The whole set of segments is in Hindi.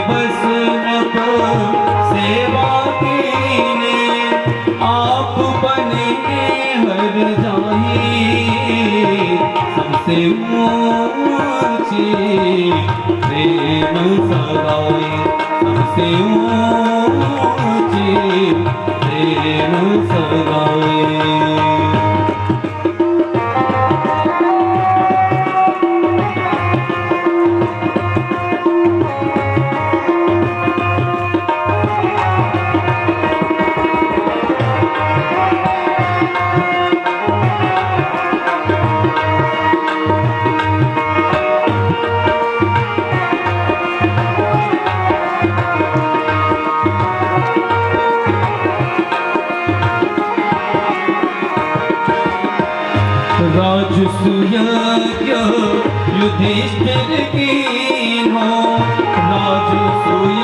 बस अब सेवा कीने, आप बने हर जाही सबसे ऊंची प्रेम सगाई, सबसे ऊंची प्रेम सगाई। राजसूय युधिष्ठिर कीन्हो, राजसूय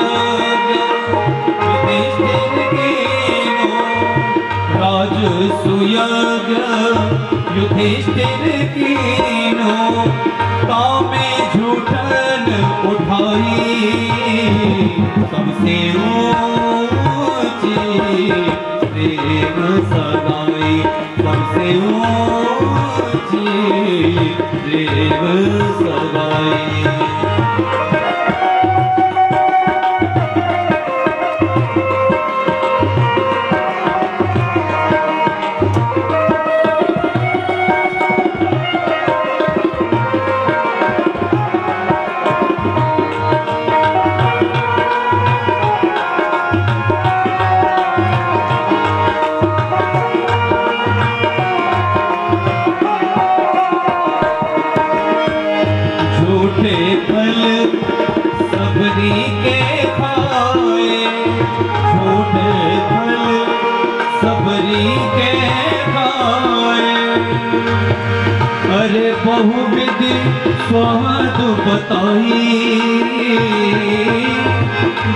युधिष्ठिर कीन्हो, राजसूय युधिष्ठिर कीन्हो, कामे झूठन उठाई सबसे ऊंची प्रेम सगाई, सबसे ऊंची प्रेम सगाई। झूठे फल सबरी के खाए, झूठे फल सबरी के खाए, अरे बहुविधि स्वाद बताई,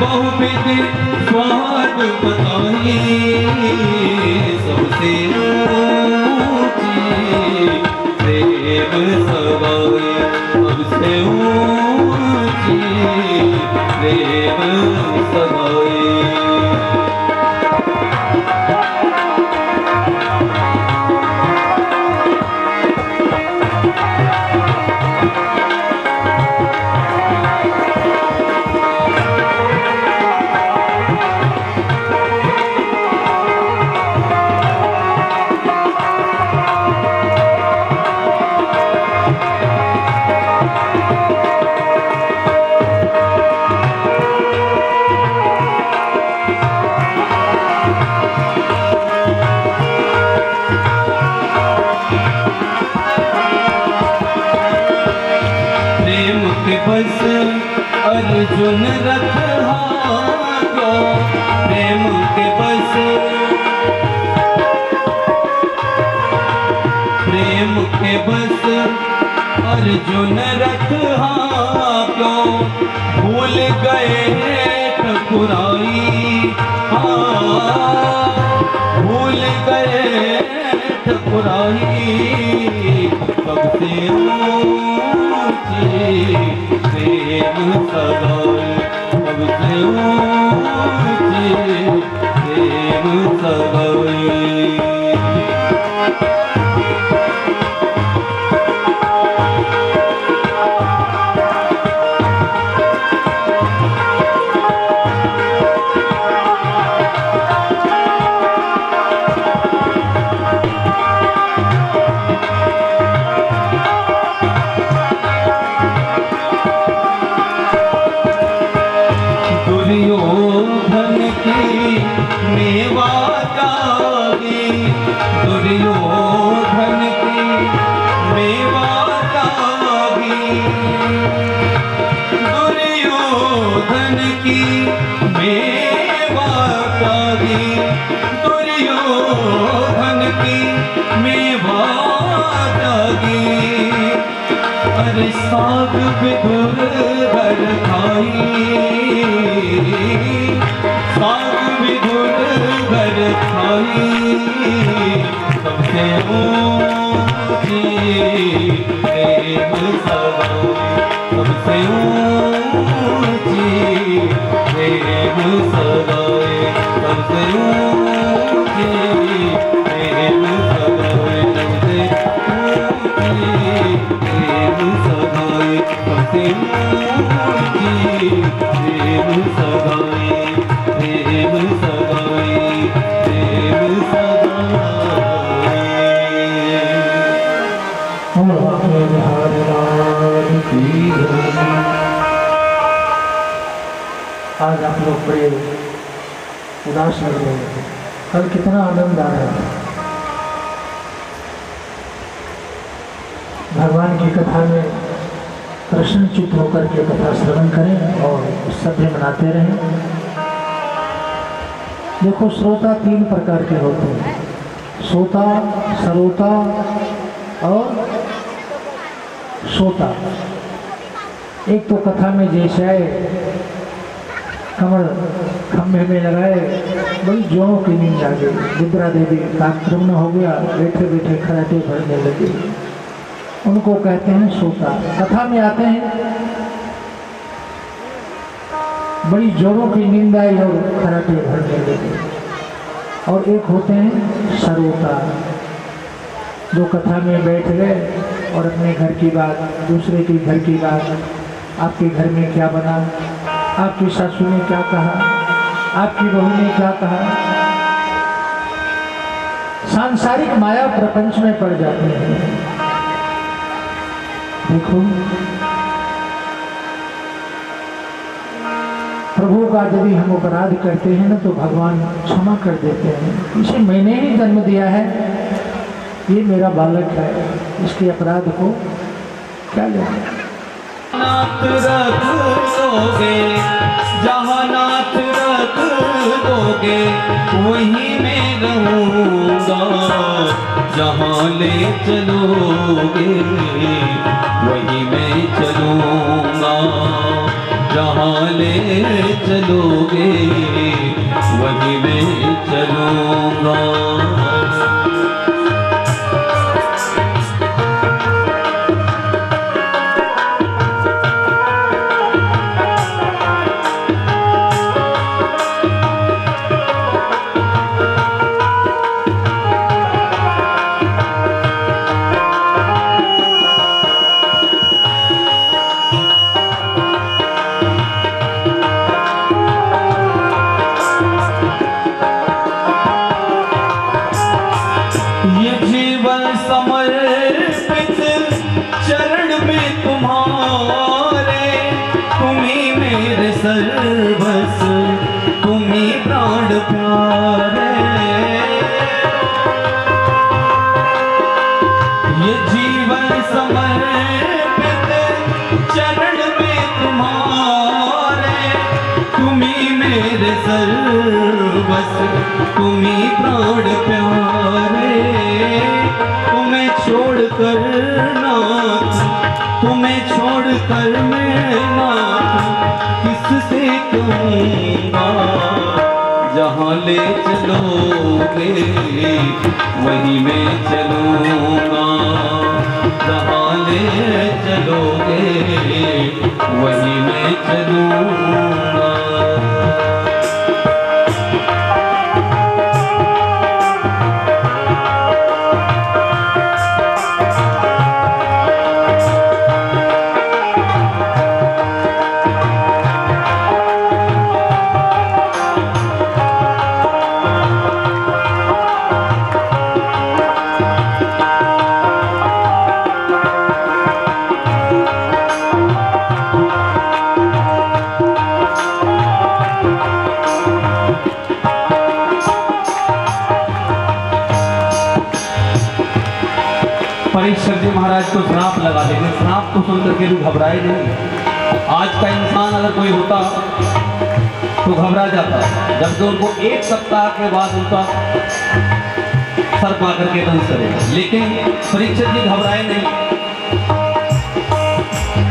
बहुविधि स्वाद बताई, सबसे ऊंची प्रेम सगाई, सबसे ऊंची प्रेम सगाई। बस अर्जुन रथ हाको, प्रेम के बस, प्रेम के बस अर्जुन रथ हाको, भूल गए ठकुराई, भूल गए ठकुराई, सबसे ऊंची प्रेम सगाई, सबसे ऊंची प्रेम सगाई। दुर्योधन की मेवा जागी, दुर्योधन की मेवा जागी, दुर्योधन की मेवा जागी, दुर्योधन की मेवा जागी, अरे साग विदुर घर खाई, साग विदुर घर खाई, सबसे ऊंची प्रेम सगाई, सबसे ऊंची सगाए सबसे ऊंची प्रेम सगाए सबसे ऊंची प्रेम सगाए सबसे ऊंची प्रेम सगाए प्रेम सगाए प्रेम सगाए। आज आप लोग बड़े उदास लग रहे हैं। कल कितना आनंद आया। भगवान की कथा में कृष्ण चित्त होकर के कथा श्रवण करें और सभ्य मनाते रहें। देखो, श्रोता 3 प्रकार के होते हैं, श्रोता, सरोता और श्रोता। एक तो कथा में जैसे कमर खम्भे में लगाए, बड़ी जोरों की नींद आ गई, विद्या देवी का आक्रमण हो गया, बैठे बैठे खराटे भरने लगे, उनको कहते हैं श्रोता। कथा में आते हैं, बड़ी जोरों की नींद आई और खराटे भरने लगे। और एक होते हैं सरोता, जो कथा में बैठ गए और अपने घर की बात, दूसरे के घर की बात, आपके घर में क्या बना, आपकी सासू ने क्या कहा, आपकी बहू ने क्या कहा, सांसारिक माया प्रपंच में पड़ जाते हैं। देखो, प्रभु का यदि हम अपराध करते हैं ना तो भगवान क्षमा कर देते हैं। इसे मैंने ही जन्म दिया है, ये मेरा बालक है, इसके अपराध को क्या लेना। नाथ रख दोगे जहाँ नाथ रख दोगे वहीं मैं रहूँगा, जहाँ ले चलोगे वहीं मैं चलूँगा, जहाँ ले चलोगे वहीं मैं चलूँगा। समर्पित चरण में तुम्हारे, तुम्ही मेरे सर्वस्व, तुम्ही प्राण प्यारे। ये जीवन समर्पित चरण में तुम्हारे, तुम्ही मेरे सर्वस्व, तुम्ही प्राण प्यारे। तुम्हें छोड़कर नाथ, तुम्हें छोड़कर मैं नाथ किससे कहूँगा, जहाँ ले चलोगे वहीं मैं चलूँगा, जहाँ ले चलोगे वहीं मैं चलूँगा। परीक्षक जी महाराज को श्राप लगा देंगे, श्राप को सुनकर के लोग घबराए नहीं। आज का इंसान अगर कोई होता तो घबरा जाता, जबकि उनको 1 सप्ताह के बाद उनका सर पा करके दंश करेगा। लेकिन परीक्षक जी घबराए नहीं,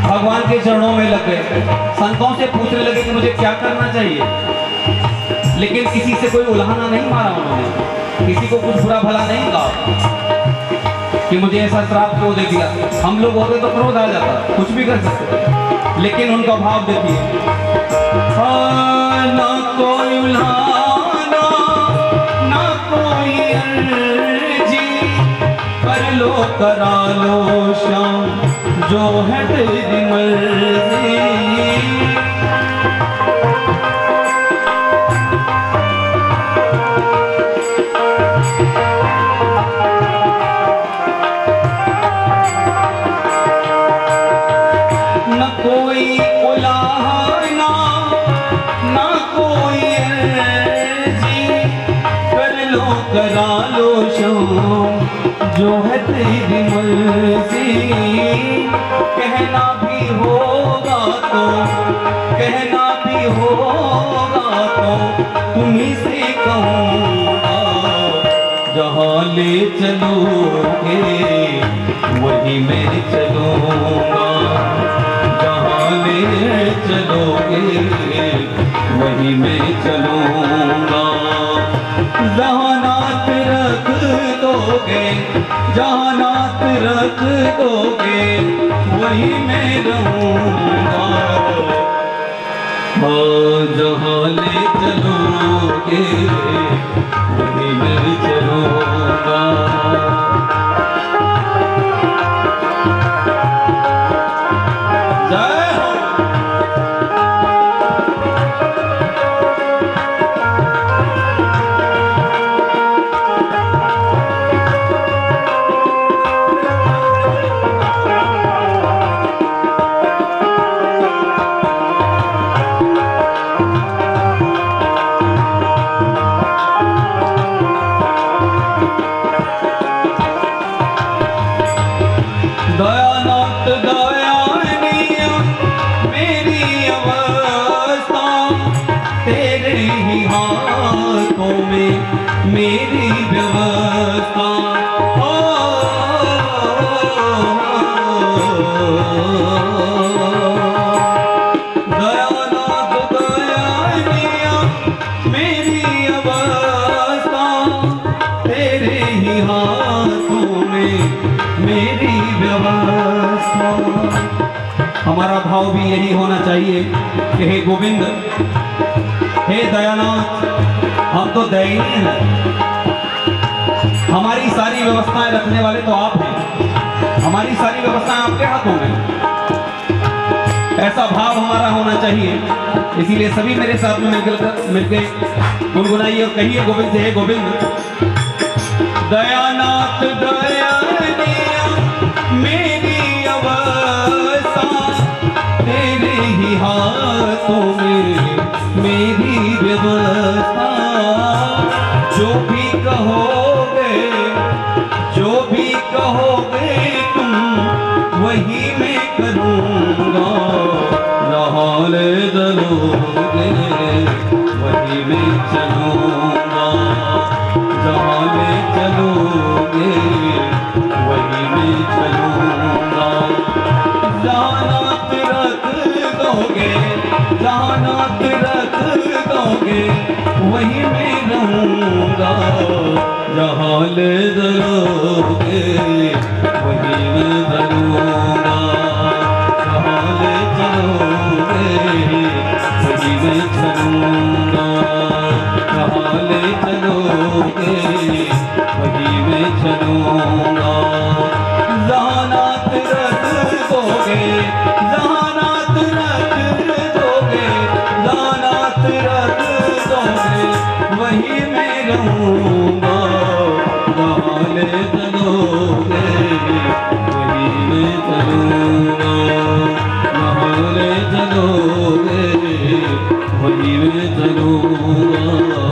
भगवान के चरणों में लग गए, संतों से पूछने लगे कि मुझे क्या करना चाहिए। लेकिन किसी से कोई उल्हाना नहीं मारा उन्होंने, किसी को कुछ बुरा भला नहीं कहा कि मुझे ऐसा श्राप क्यों दे दिया। हम लोग होते तो क्रोध आ जाता, कुछ भी कर सकते, लेकिन उनका भाव देखिए, ना को लो करा लो श्याम जो है तेरी मर्जी। न कोई उलाहना ना कोई अर्जी, कर लो करा लो श्याम जो है तेरी मर्जी। कहना भी होगा तो कहना भी होगा तो तुम्हीं से कहूँगा, जहाँ ले चलोगे वही मैं चलूँगा, जहाँ ले चलोगे वही मैं चलूँगा। जहाँ नाथ रख दोगे जहाँ नाथ रख दोगे वही मैं रहूँगा, जहाँ ले चलोगे वही मैं चलूँगा। दयानाथ दयानिया मेरी अवस्था, तेरे ही हाथों में मेरी व्यवस्था। दयानाथ दयानिया मेरी अवस्था, तेरे ही हाथों में मेरी व्यवस्था। हमारा भाव भी यही होना चाहिए कि हे गोविंद, हे दयानाथ, हम तो दयनीय हैं, हमारी सारी व्यवस्थाएं रखने वाले तो आप हैं, हमारी सारी व्यवस्थाएं आपके हाथों में। ऐसा भाव हमारा होना चाहिए। इसीलिए सभी मेरे साथ में मिलकर गुनगुनाइए और कहिए गोविंद से, हे गोविंद, दयानाथ दयानिया मेरी अवस्था, तेरे ही हाथों में मेरी व्यवस्था। जो भी कहोगे तुम वही मैं करूँगा, जहाँ ले चलोगे वही मैं चलूँगा, जहाँ ले चलोगे वही मैं चलूँगा। जहाँ नाथ रख दोगे जहाँ नाथ रख दोगे वही मैं रहूँगा, जहाँ ले चलोगे वही मैं चलूँगा, जहाँ ले चलोगे वही मैं चलूँगा, जहाँ ले चलोगे वही मैं चलूँगा। जहाँ नाथ रख दोगे जहाँ नाथ रख दोगे जहाँ नाथ रख दोगे वही मैं रहूँगा, जहाँ ले चलोगे वही मैं चलूँगा, जहाँ ले चलोगे वही मैं चलूँगा,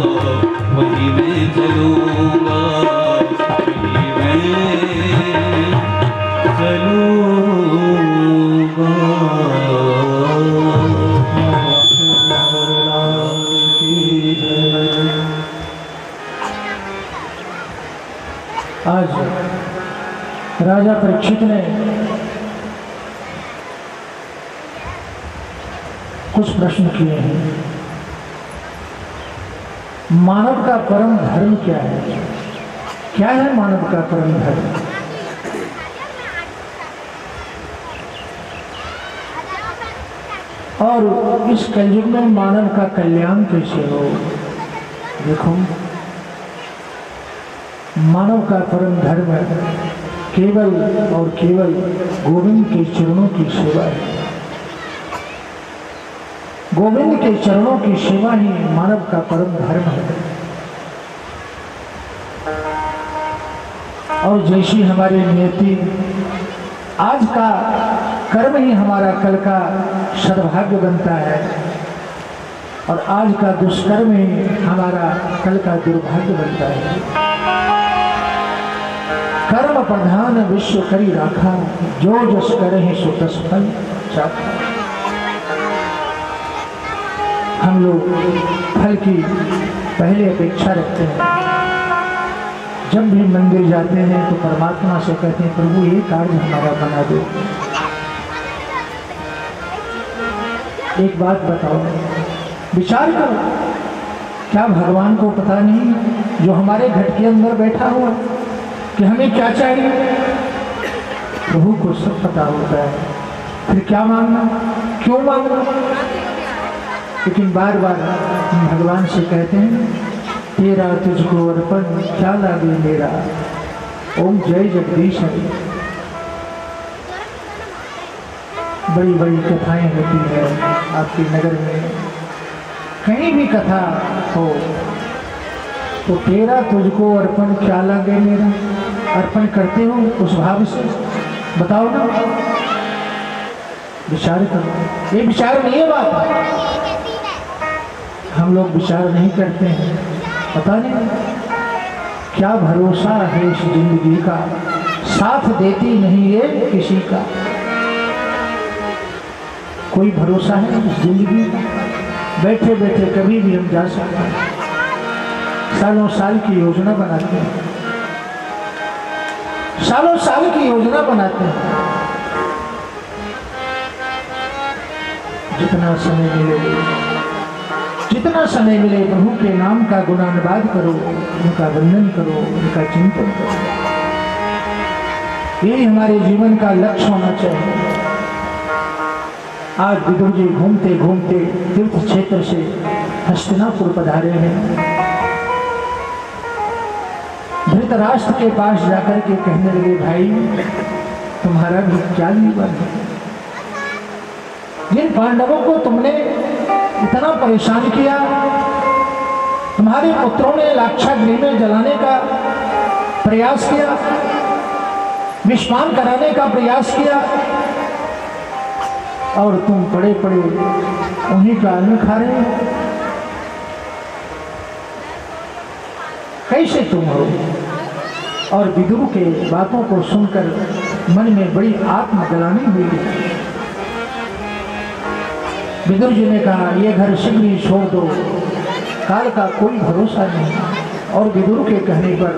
वही मैं चलूँगा, वही मैं चलूँगा। आज राजा परीक्षित ने कुछ प्रश्न किए हैं। मानव का परम धर्म क्या है? क्या है मानव का परम धर्म? और इस कलयुग में मानव का कल्याण कैसे हो? देखो, मानव का परम धर्म केवल और केवल गोविंद के चरणों की सेवा है। गोविंद के चरणों की सेवा ही मानव का परम धर्म है। और जैसी हमारी नियति, आज का कर्म ही हमारा कल का सद्भाग्य बनता है, और आज का दुष्कर्म ही हमारा कल का दुर्भाग्य बनता है। कर्म प्रधान विश्व करी राखा, जो जस करे सो तस फल चाखा। हम लोग फल की पहले अपेक्षा रखते हैं। जब भी मंदिर जाते हैं तो परमात्मा से कहते हैं, प्रभु ये कार्य हमारा बना दो। एक बात बताओ, विचार करो, क्या भगवान को पता नहीं जो हमारे घट के अंदर बैठा हुआ कि हमें क्या चाहिए? प्रभु को सब पता होता है। फिर क्या मांगना, क्यों मांगना? लेकिन बार बार हम भगवान से कहते हैं, तेरा तुझको अर्पण क्या लागे मेरा, ओम जय जगदीश हरि। बड़ी बड़ी कथाएं होती है आपके नगर में, कहीं भी कथा हो तो तेरा तुझको अर्पण क्या लागे मेरा, अर्पण करते हो उस भाव से? बताओ ना, विचार करो। ये विचार नहीं है बात, हम लोग विचार नहीं करते हैं। पता नहीं क्या भरोसा है इस जिंदगी का, साथ देती नहीं ये किसी का। कोई भरोसा है इस जिंदगी का? बैठे बैठे कभी भी हम जा सकते हैं। सालों साल की योजना बनाते हैं, सालों साल की योजना बनाते हैं। जितना समय मिले, जितना समय मिले प्रभु के नाम का गुणानुवाद करो, उनका वंदन करो, उनका चिंतन करो। यही हमारे जीवन का लक्ष्य होना चाहिए। आज विदुर जी घूमते घूमते तीर्थ क्षेत्र से हस्तिनापुर पधारे हैं। धृतराष्ट्र के पास जाकर के कहने लगे, भाई तुम्हारा भी क्या जीवन है? जिन पांडवों को तुमने इतना परेशान किया, तुम्हारे पुत्रों ने लाक्षागृह में जलाने का प्रयास किया, विषपान कराने का प्रयास किया, और तुम पड़े पड़े उन्हीं का अन्न खा रहे हो। कैसे तुम हो? और विदुर के बातों को सुनकर मन में बड़ी आत्मग्लानि हुई। विदुर जी ने कहा, ये घर शीघ्र ही छोड़ दो, काल का कोई भरोसा नहीं। और विदुर के कहने पर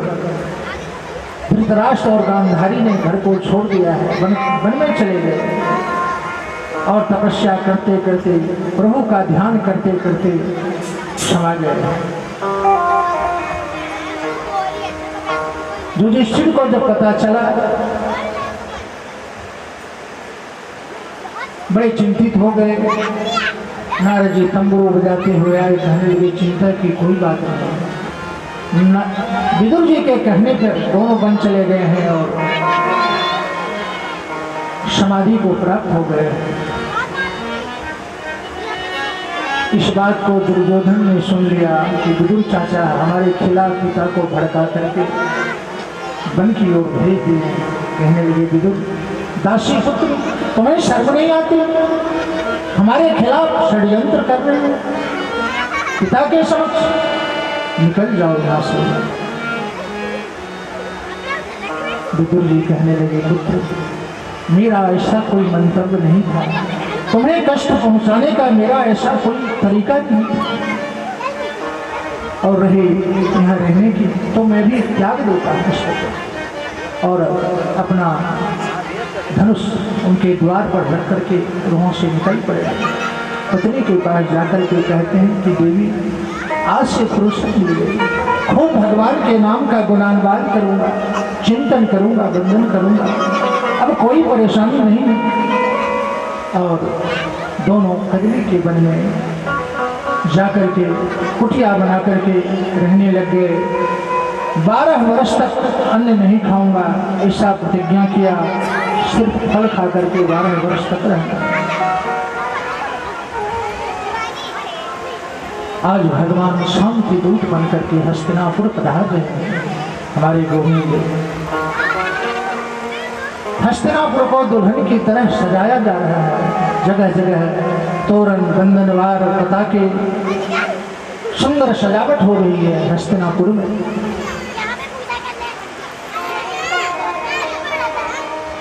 धृतराष्ट्र और गांधारी ने घर को छोड़ दिया है, वन में चले गए, और तपस्या करते करते, प्रभु का ध्यान करते करते समा गए। युधिष्ठिर को जब पता चला, बड़े चिंतित हो गए। नारद जी तंबू बजाते हुए आए, कहने लगे, चिंता की कोई बात नहीं। विदुर जी के कहने पर दोनों वन चले गए हैं और समाधि को प्राप्त हो गए। इस बात को दुर्योधन ने सुन लिया कि विदुर चाचा हमारे खिलाफ पिता को भड़का करके वन की ओर भेज दिए। कहने लगे, विदुर दासी पुत्र, तुम्हें शर्म नहीं आती? हमारे खिलाफ षड्यंत्र कर रहे हो, पिता के समक्ष निकल जाओ यहाँ से। विदुर जी कहने लगे, पुत्र मेरा ऐसा कोई मंतव्य नहीं था, तुम्हें कष्ट पहुंचाने का मेरा ऐसा कोई तरीका नहीं था। और रहे यहाँ रहने की, तो मैं भी त्याग देता कष्ट और अपना धनुष उनके द्वार पर रख करके वहाँ से निकल पड़ेगा। पत्नी के पास जाकर के कहते हैं कि देवी, आज से फुर्सत मिल गई, खूब भगवान के नाम का गुणानुवाद करूँगा, चिंतन करूँगा, वंदन करूँगा, अब कोई परेशानी नहीं है। और दोनों कदमी के वन में जाकर के कुटिया बना करके रहने लग गए। 12 वर्ष तक अन्न नहीं खाऊंगा, ऐसा प्रतिज्ञा किया। सिर्फ फल खा करके 12 वर्ष तक रहना। आज भगवान शांति दूत बन करके हस्तिनापुर पधार रहे हैं। हमारे गोविंद हस्तिनापुर को दुल्हन की तरह सजाया जा रहा है। जगह जगह तोरण, बंधनवार, पताके, सुंदर सजावट हो रही है हस्तिनापुर में।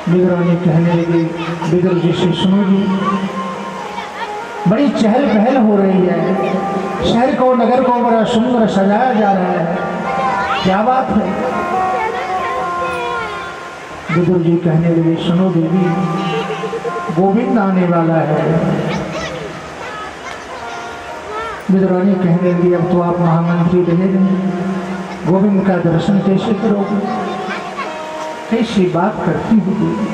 बिगरानी कहने लगी, बिगर जी से सुनो जी, बड़ी चहल पहल हो रही है, शहर को, नगर को बड़ा सुंदर सजाया जा रहा है, क्या बात है। विदुर जी कहने लगे, सुनो देवी, गोविंद आने वाला है। विदुरानी कहने लगी, अब तो आप महामंत्री रहे नहीं, गोविंद का दर्शन कैसे करोगे, कैसी बात करती हो देवी,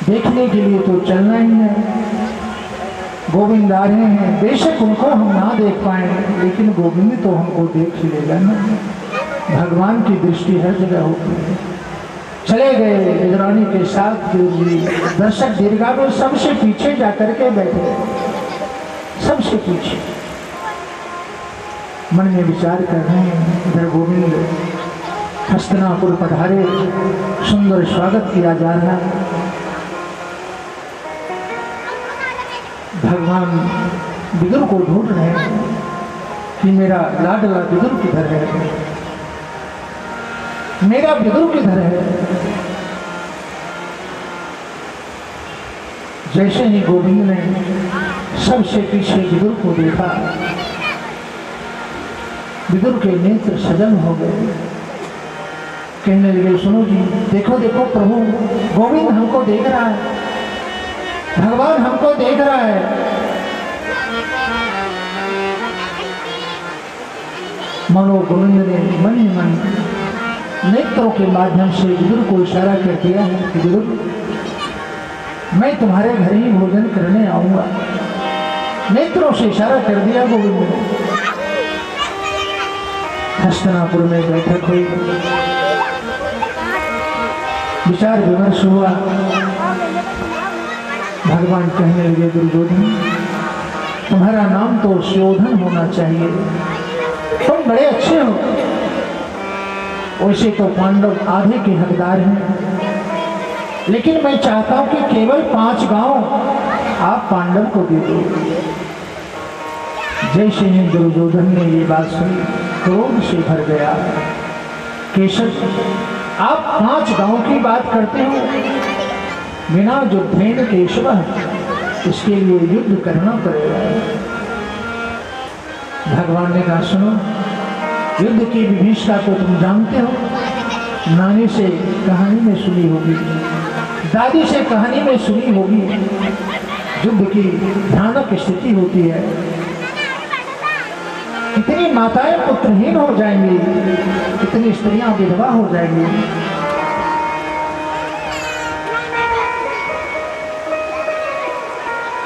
देखने के लिए तो चलना ही है। गोविंद आ रहे हैं, बेशक उनको हम ना देख पाए, लेकिन गोविंद तो हमको देख ही लेगा ना। भगवान की दृष्टि हर जगह होती है। चले गए विदुरानी के साथ जी। दर्शक दीर्घा में सबसे पीछे जाकर के बैठे, सबसे पीछे मन में विचार कर रहे हैं। इधर गोविंद हस्तिनापुर पधारे, सुंदर स्वागत किया जा रहा है। भगवान विदुर को ढूंढ रहे हैं कि मेरा लाडला विदुर किधर है, मेरा विदुर किधर है। जैसे ही गोविंद ने सबसे पीछे विदुर को देखा, विदुर के नेत्र सजल हो गए। कहने लगे, सुनो जी, देखो देखो प्रभु, गोविंद हमको देख रहा है, भगवान हमको देख रहा है। मनो गोविंद ने मन ही मन नेत्रों के माध्यम से विदुर को इशारा कर दिया है कि विदुर, मैं तुम्हारे घर ही भोजन करने आऊंगा। नेत्रों से इशारा कर दिया गोविंद ने। हस्तिनापुर में बैठक हुई, विचार विमर्श हुआ। भगवान कहने लगे, दुर्योधन, तुम्हारा नाम तो सुयोधन होना चाहिए, तुम बड़े अच्छे हो। वैसे तो पांडव आधे के हकदार हैं, लेकिन मैं चाहता हूं कि केवल 5 गांव आप पांडव को दे दो। जैसे ही दुर्योधन ने ये बात सुनी, क्रोध से भर गया। केशव, आप 5 गांव की बात करते हो, बिना युद्धेन केशव, इसके लिए युद्ध करना पड़ेगा। भगवान ने कहा, सुनो, युद्ध की विभीषिका को तुम जानते हो, नानी से कहानी में सुनी होगी, दादी से कहानी में सुनी होगी। युद्ध की भयानक स्थिति होती है, कितनी माताएं पुत्रहीन हो जाएंगी, कितनी स्त्रियां विधवा हो जाएंगी।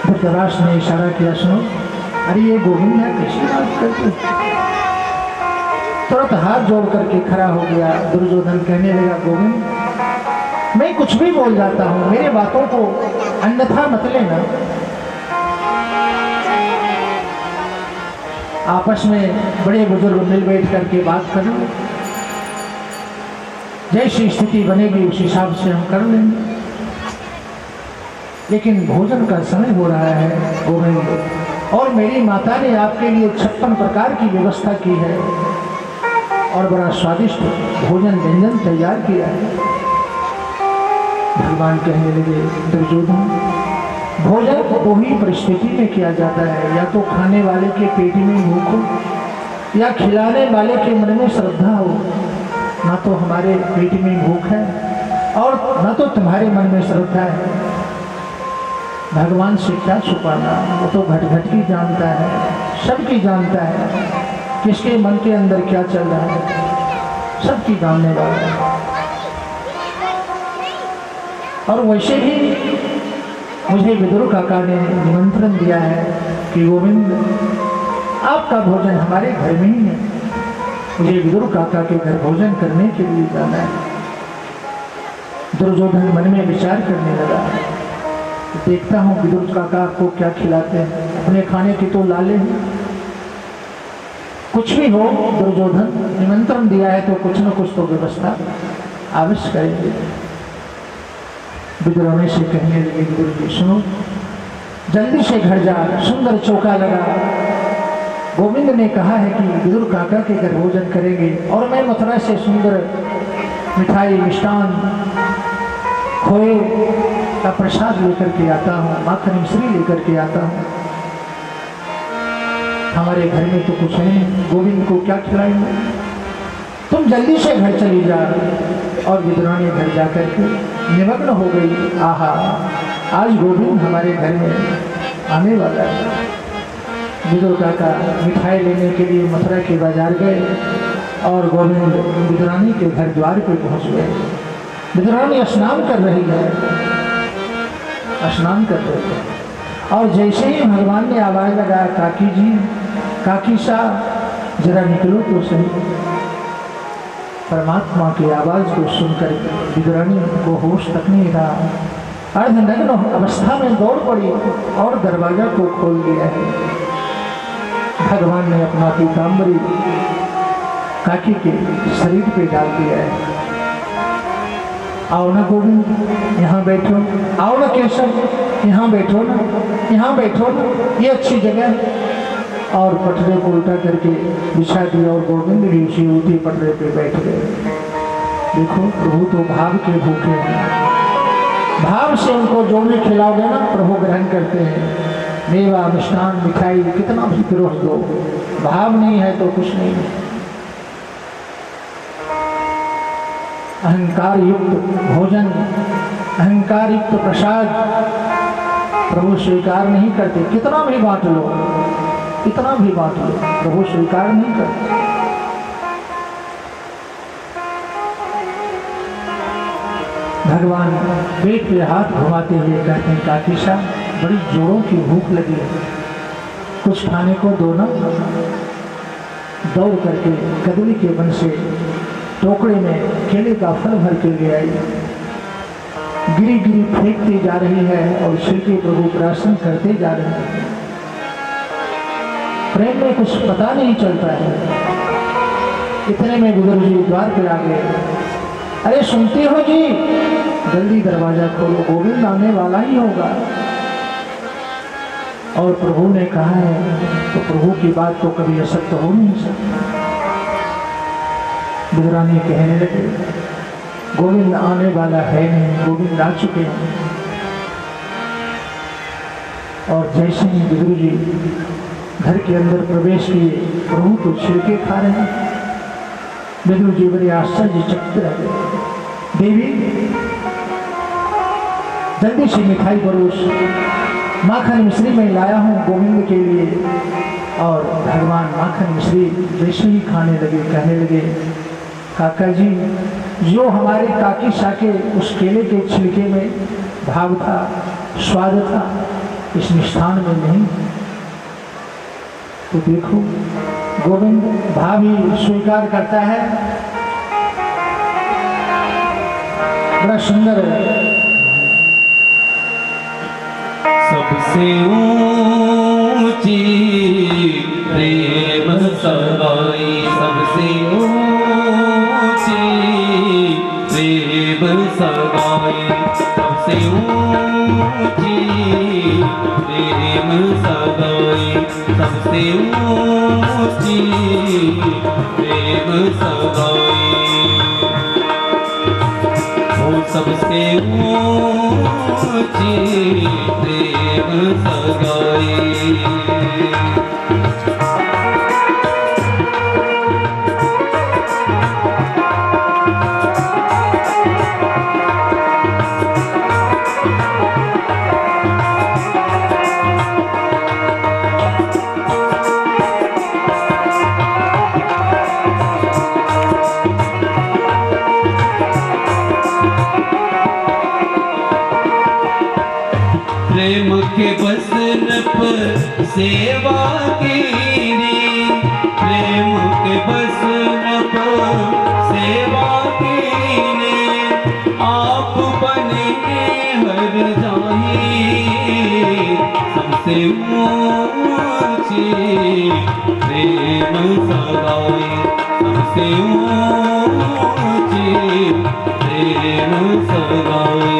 धृतराष्ट्र ने इशारा किया, सुनो, अरे ये गोविंद है, कैसी बात करते। तुरंत हाथ जोड़ करके खड़ा हो गया। दुर्योधन कहने लगा, गोविंद, मैं कुछ भी बोल जाता हूं, मेरे बातों को अन्यथा मत लेना। आपस में बड़े बुजुर्ग मिल बैठ करके बात करो, जैसी स्थिति बनेगी उस हिसाब से हम कर लेंगे। लेकिन भोजन का समय हो रहा है गोविंद, और मेरी माता ने आपके लिए 56 प्रकार की व्यवस्था की है और बड़ा स्वादिष्ट भोजन व्यंजन तैयार किया है। भगवान कहने लगे, दुर्योधन, भोजन को ही परिस्थिति में किया जाता है, या तो खाने वाले के पेट में भूख हो या खिलाने वाले के मन में श्रद्धा हो। ना तो हमारे पेट में भूख है और ना तो तुम्हारे मन में श्रद्धा है। भगवान से क्या छुपाना, वो तो घट घट की जानता है, सबकी जानता है, किसके मन के अंदर क्या चल रहा है, सबकी जानने वाला है। और वैसे भी मुझे विदुर काका ने निमंत्रण दिया है कि गोविंद, आपका भोजन हमारे घर में ही है, मुझे विदुर काका के घर भोजन करने के लिए जाना है। दुर्योधन मन में विचार करने लगा, देखता हूँ विदुर काका आपको क्या खिलाते हैं, अपने खाने के तो लाले हैं। कुछ भी हो, दुर्योधन निमंत्रण दिया है तो कुछ न कुछ तो व्यवस्था अवश्य करेंगे। विदुर से कहने लगे, विदुर जी सुनो, जल्दी से घर जा, सुंदर चौका लगा। गोविंद ने कहा है कि विदुर काका के घर भोजन करेंगे और मैं मथुरा से सुंदर मिठाई, मिष्टान, खोए का प्रसाद लेकर के आता हूँ, माखन मिश्री लेकर के आता हूँ। हमारे घर में तो कुछ है, गोविंद को क्या खिलाएंगे, तुम जल्दी से घर चली जा। और विदुरानी घर जाकर के निमग्न हो गई, आहा आज गोविंद हमारे घर में आने वाला है। विदुर काका मिठाई लेने के लिए मथुरा के बाजार गए और गोविंद विदुरानी के घर द्वार पर पहुंच गए। विदुरानी स्नान कर रही है, स्नान कर रही है, और जैसे ही भगवान ने आवाज लगाया, काकी जी, काकी सा जरा निकलो तो सही। परमात्मा की आवाज को सुनकर विदुरानी को होश तक नहीं रहा, अर्धनग्न अवस्था में दौड़ पड़ी और दरवाजा को खोल दिया है। भगवान ने अपना पीताम्बरी काकी के शरीर पे डाल दिया है। आओ ना गोविंद, यहाँ बैठो, आओ ना केशव, यहाँ बैठो ना, यहाँ बैठो ना, ये अच्छी जगह। और पटरे को उल्टा करके बिछा दिया और गोविंद भी उसी उल्टी पटरे पे बैठ गए। देखो प्रभु तो भाव के भूखे हैं, भाव से उनको जो भी खिलाओगे ना प्रभु ग्रहण करते हैं। मेवा, मिष्ठान, मिठाई कितना भी पिरोस दो, भाव नहीं है तो कुछ नहीं है। अहंकार युक्त भोजन, अहंकार युक्त प्रसाद प्रभु स्वीकार नहीं करते। कितना भी बांट लो, कितना भी बांट लो, प्रभु स्वीकार नहीं करते। भगवान पेट पे हाथ घुमाते हुए कहते हैं, काकी साहब बड़ी जोरों की भूख लगी है, कुछ खाने को दो ना। दौड़ करके कदली के वन से टोकरे में केले का फल भर के ले आई, गिरी गिरी फेंकती जा रही है और छिलके प्रभु प्राशन करते जा रहे हैं। प्रेम में कुछ पता नहीं चलता है। इतने में विदुर जी द्वार पर आ गए। अरे सुनती हो जी, जल्दी दरवाजा खोलो, गोविंद आने वाला ही होगा। और प्रभु ने कहा है तो प्रभु की बात तो कभी असत्य हो नहीं सकती। विदुरानी कहने लगे, गोविंद आने वाला है नहीं, गोविंद आ चुके हैं। और जैसे ही विदुर जी घर के अंदर प्रवेश किए, प्रभु तो छिलके खा रहे हैं। विदुर जी बड़े आश्चर्यचकित रह गए। देवी जल्दी से मिठाई परोस, माखन मिश्री में लाया हूँ गोविंद के लिए। और भगवान माखन मिश्री जैसे ही खाने लगे, कहने लगे, काका जी जो हमारे काकी साके उस केले के छिलके में भाव था, स्वाद था, इस मिष्ठान में नहीं। तो देखो गोविंद भाव ही स्वीकार करता है। बड़ा सुंदर है। सबसे ऊंची प्रेम सगाई, सबसे ऊंची प्रेम सगाई, सबसे ऊंची प्रेम सगाई, सबसे ऊंची प्रेम सगाई, वो सबसे ऊंची प्रेम सगाई। प्रेम के बसन पर सेवा कीनी, प्रेम के बसन सबसे ऊंची प्रेम सगाई, सबसे ऊंची प्रेम सगाई।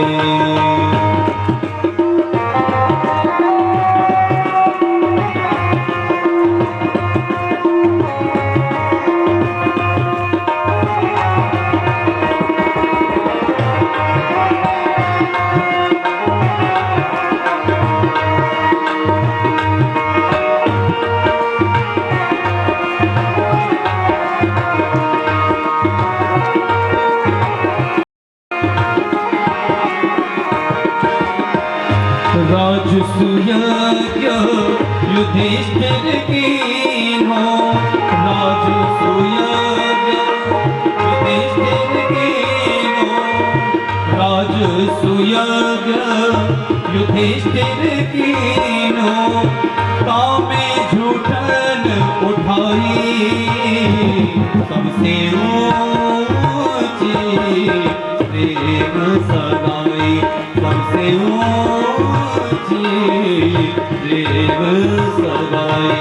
राजसूय युधिष्ठिर कीन्हो, राजसूय युधिष्ठिर कीन्हो, राजसूय युधिष्ठिर कीन्हो, कामे झूठन उठाई, सबसे ऊंची प्रेम सगाई, सबसे ऊंची प्रेम सगाई।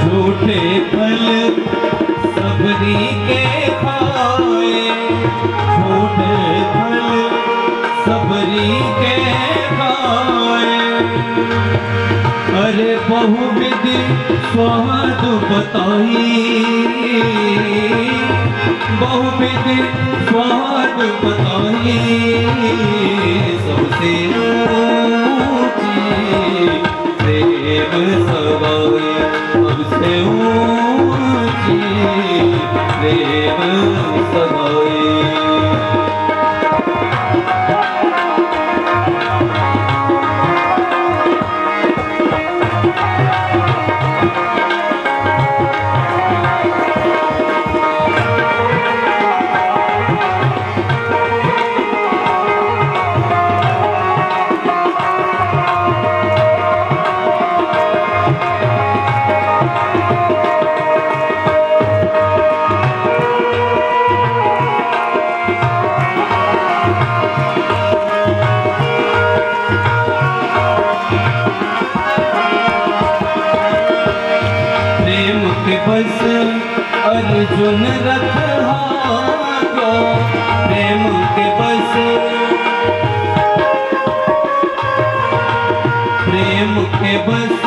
झूठे फल सबरी के खाए, झूठे फल सबरी के खाए, अरे बहुविध स्वाद बताई, बहुविध स्वाद बताई, सबसे ऊंची प्रेम सगाई, सबसे ऊंची प्रेम सगाई। बस अर्जुन रथ हाको, प्रेम के बस, प्रेम के बस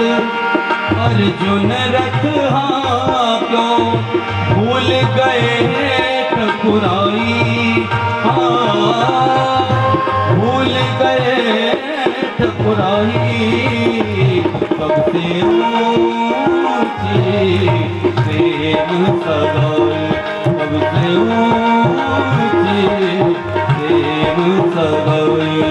अर्जुन रथ हाको, भूल गए ठकुराई, भूल गए ठकुराई, सबसे ऊंची प्रेम सगाई, सबसे ऊंची प्रेम सगाई।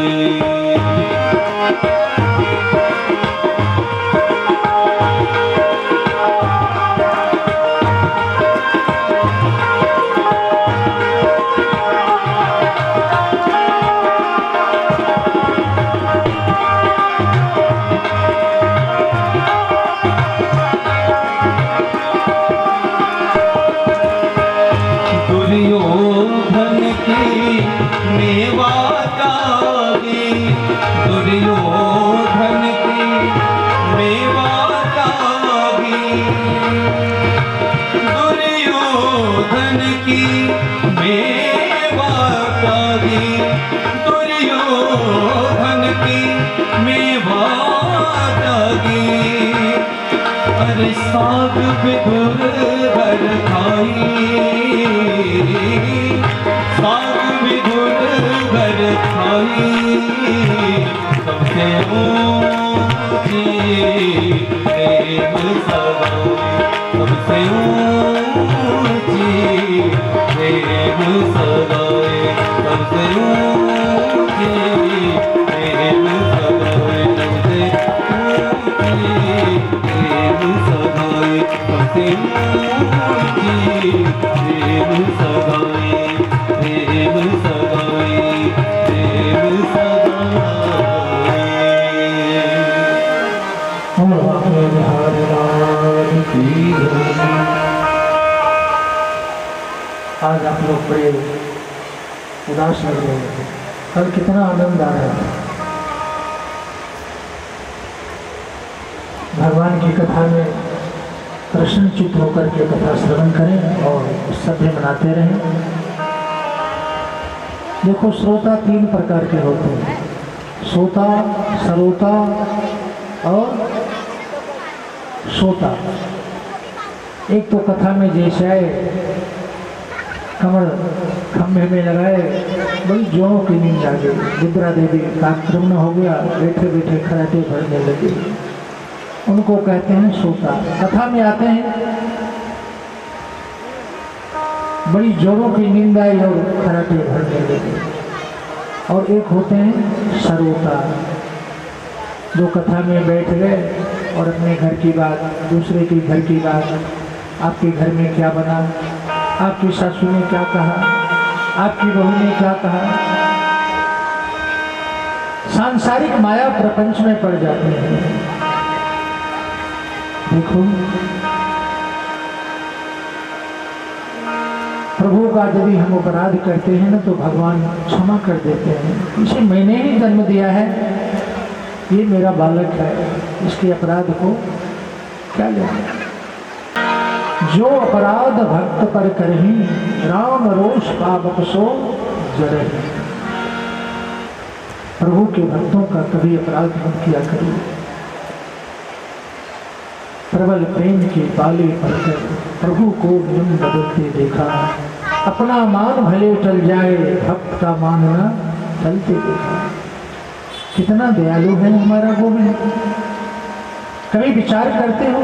दुर्योधन की मेवा जागी, दुर्योधन की मेवा जागी, दुर्योधन की मेवा जागी, दुर्योधन की मेवा जागी, अरे साग विदुर घर खाई, साग विदुर घर खाई, सबसे ऊंची प्रेम सगाई, सबसे ऊंची प्रेम सगाई, सबसे ऊंची प्रेम सगाई, सबसे ऊंची आज आप लोग बड़े उदास लग रहे हैं। कल कितना आनंद आ रहा था। भगवान की कथा में प्रसन्नचित्त होकर के कथा श्रवण करें और सभ्य मनाते रहें। देखो, श्रोता 3 प्रकार के होते हैं, श्रोता, सरोता और श्रोता। एक तो कथा में जैसे आए कमर खम्भे में लगाए, बड़ी जोरों की नींद आ गई, निद्रा देवी का आक्रमण हो गया, बैठे बैठे खराटे भरने लगे, उनको कहते हैं श्रोता। कथा में आते हैं, बड़ी जोरों की नींद आई और खराटे भरने लगे। और एक होते हैं सरोता, जो कथा में बैठ गए और अपने घर की बात, दूसरे के घर की बात, आपके घर में क्या बना, आपकी सासू ने क्या कहा, आपकी बहू ने क्या कहा, सांसारिक माया प्रपंच में पड़ जाते हैं। देखो, प्रभु का यदि हम अपराध करते हैं ना तो भगवान क्षमा कर देते हैं। इसे मैंने ही जन्म दिया है, ये मेरा बालक है, इसके अपराध को क्या लेना। जो अपराध भक्त पर करही, राम रोष पाप सो जरहि। प्रभु के भक्तों का कभी अपराध मत किया करिए। प्रबल प्रेम के पाले पड़कर प्रभु को नियम बदलते देखा, अपना मान भले टल जाए, भक्त का मान न चलते देखा। कितना दयालु है हमारा गोविंद। कभी विचार करते हो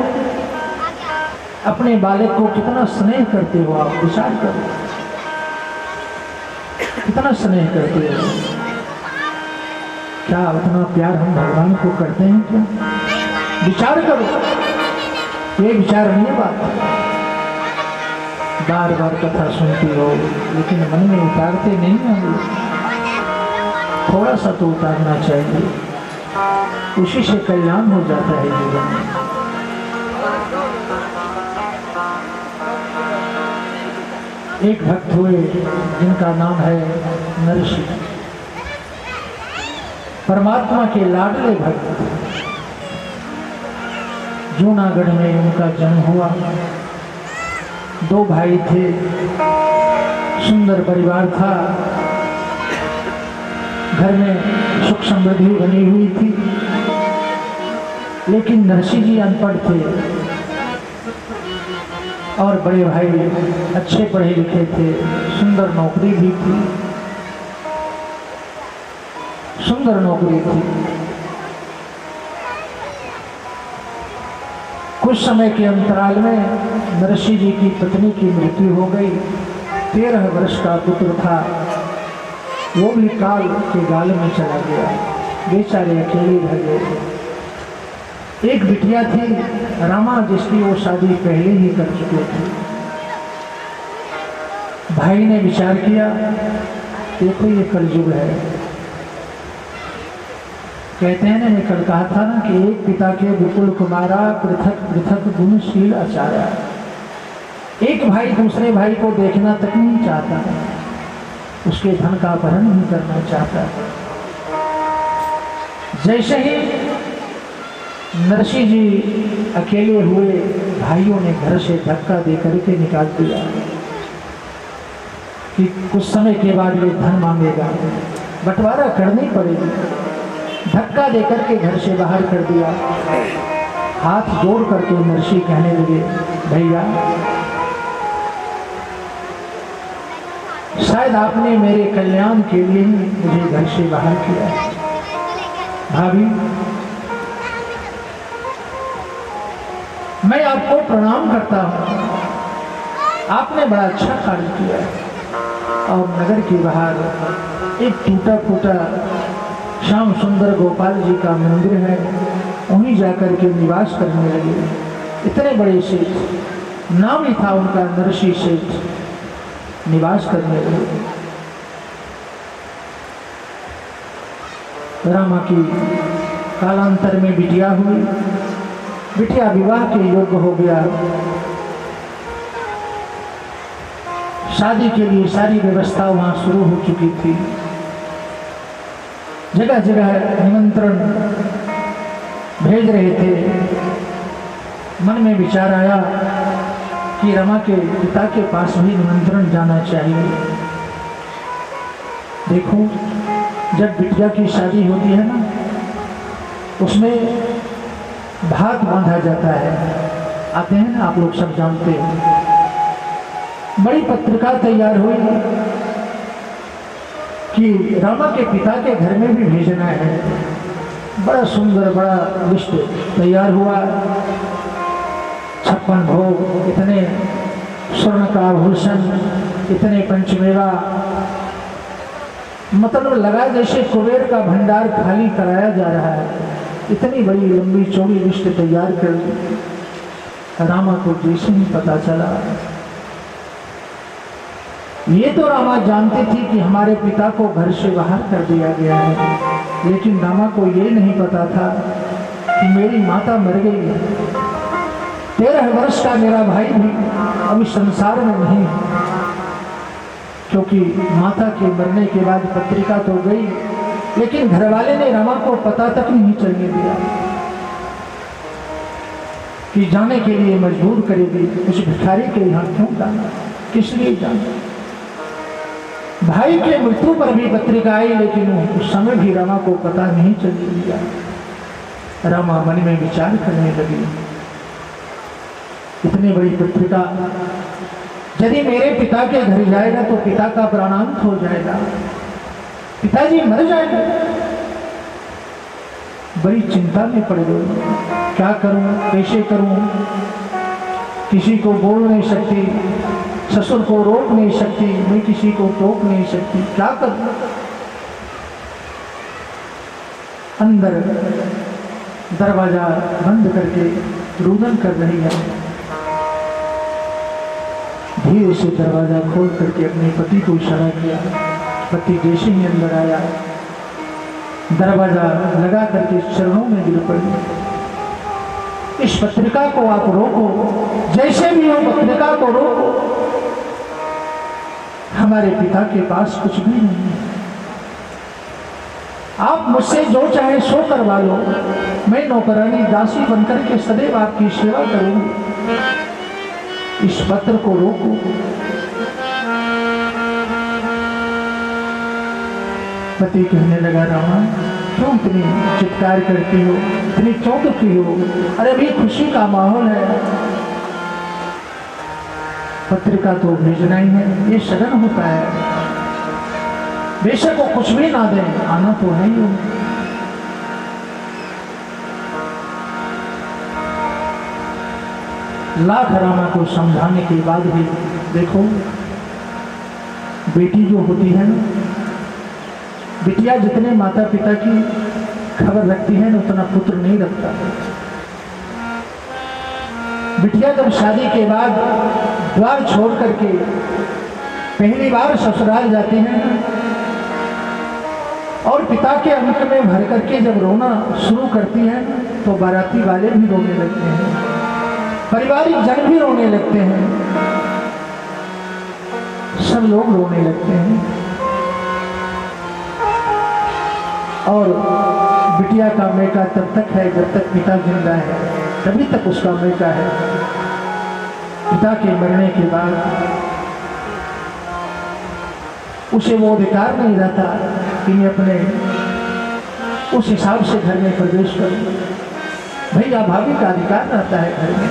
अपने बालक को कितना स्नेह करते हो आप? विचार करो, कितना स्नेह करते हो। क्या उतना प्यार हम भगवान को करते हैं क्या? विचार करो, ये विचारणीय बात है। बार बार कथा सुनती हो लेकिन मन में उतारते नहीं हो। थोड़ा सा तो उतारना चाहिए, उसी से कल्याण हो जाता है जीवन में। एक भक्त हुए जिनका नाम है नरसिंह, परमात्मा के लाडले भक्त। जूनागढ़ में उनका जन्म हुआ। 2 भाई थे, सुंदर परिवार था, घर में सुख समृद्धि बनी हुई थी। लेकिन नरसिंह जी अनपढ़ थे और बड़े भाई अच्छे पढ़े लिखे थे, सुंदर नौकरी भी थी, सुंदर नौकरी थी। कुछ समय के अंतराल में नरसिंह जी की पत्नी की मृत्यु हो गई। 13 वर्ष का पुत्र था, वो भी काल के गाल में चला गया, बेचारे अकेले रह गए। एक बिटिया थी रामा, जिसकी वो शादी पहले ही कर चुके थे। भाई ने विचार किया, देखो ये कलयुग है। कहते हैं ना, मैं कल कहा था ना कि एक पिता के विपुल कुमारा, पृथक पृथक गुणशील आचार्य। एक भाई दूसरे भाई को देखना तक नहीं चाहता, उसके धन का अपहरण नहीं करना चाहता। जैसे ही नरसिंह जी अकेले हुए, भाइयों ने घर से धक्का देकर के निकाल दिया कि कुछ समय के बाद ये धन मांगेगा, बंटवारा करनी पड़ेगी। धक्का देकर के घर से बाहर कर दिया। हाथ जोड़ करके नरसिंह कहने लगे, भैया शायद आपने मेरे कल्याण के लिए ही मुझे घर से बाहर किया। भाभी, मैं आपको प्रणाम करता हूँ, आपने बड़ा अच्छा कार्य किया। और नगर के बाहर एक टूटा फूटा श्याम सुंदर गोपाल जी का मंदिर है, वहीं जाकर के निवास करने लगे। इतने बड़े सेठ, नाम ही था उनका नरसिंह सेठ, निवास करने लगे। रामा की कालांतर में बिटिया हुई, बिटिया विवाह के योग्य हो गया। शादी के लिए सारी व्यवस्था वहां शुरू हो चुकी थी। जगह जगह निमंत्रण भेज रहे थे। मन में विचार आया कि रमा के पिता के पास भी निमंत्रण जाना चाहिए। देखो, जब बिटिया की शादी होती है ना, उसमें भात बांधा जाता है। आते हैं ना, आप लोग सब जानते हैं। बड़ी पत्रिका तैयार हुई कि रमा के पिता के घर में भी भेजना है। बड़ा सुंदर बड़ा लिस्ट तैयार हुआ। 56 भोग, इतने स्वर्ण का आभूषण, इतने पंचमेवा, मतलब लगा जैसे कुबेर का भंडार खाली कराया जा रहा है। इतनी बड़ी लंबी चौड़ी लिस्ट तैयार कर दी। रामा को जैसे ही पता चला, ये तो रामा जानती थी कि हमारे पिता को घर से बाहर कर दिया गया है, लेकिन रामा को ये नहीं पता था कि मेरी माता मर गई है। 13 वर्ष का मेरा भाई भी अभी संसार में नहीं है, क्योंकि माता के मरने के बाद पत्रिका तो गई, लेकिन घरवाले ने रमा को पता तक नहीं चलने दिया कि जाने के लिए मजबूर करेगी। उस भिखारी के यहाँ क्यों जाना, किस लिए जाना। भाई के मृत्यु पर भी पत्रिका आई, लेकिन उस समय भी रमा को पता नहीं चलने दिया। रमा मन में विचार करने लगी, इतनी बड़ी पत्रिका यदि मेरे पिता के घर जाएगा तो पिता का प्राणांत हो जाएगा, पिताजी मर जाएंगे। बड़ी चिंता में पड़ गई, क्या करूं, कैसे करूं। किसी को बोल नहीं सकती, ससुर को रोक नहीं सकती, मैं किसी को टोक नहीं सकती, क्या करूं। अंदर दरवाजा बंद करके रुदन कर रही है। धीरे से दरवाजा खोल करके अपने पति को इशारा किया। पति जैसे ही अंदर आया, दरवाजा लगा करके चरणों में गिर पड़ी। इस पत्रिका को आप रोको, जैसे भी हो पत्रिका को रोको। हमारे पिता के पास कुछ भी नहीं है, आप मुझसे जो चाहे सो करवा लो, मैं नौकरानी दासी बनकर के सदैव आपकी सेवा करूंगी। इस पत्र को रोको। पति कहने लगा, रामा क्यों इतनी चित्कार करती हो, इतनी क्यों दुखी हो। अरे अभी खुशी का माहौल है, पत्रिका तो भेजना ही है, ये सदन होता है। बेशक वो कुछ भी ना दें, आना तो है ही। लाख रामा को समझाने के बाद भी देखो, बेटी जो होती है ना, बिटिया जितने माता पिता की खबर रखती है ना, उतना पुत्र नहीं रखता। बिटिया जब शादी के बाद द्वार छोड़ करके पहली बार ससुराल जाती है और पिता के अंक में भर करके जब रोना शुरू करती है, तो बाराती वाले भी रोने लगते हैं, पारिवारिक जन भी रोने लगते हैं, सब लोग रोने लगते हैं। और बिटिया का मैका तब तक है जब तक पिता जिंदा है, तभी तक उसका मैका है। पिता के मरने के बाद उसे वो अधिकार नहीं रहता कि मैं अपने उस हिसाब से घर में प्रवेश करूं। भैया भाभी का अधिकार रहता है घर में।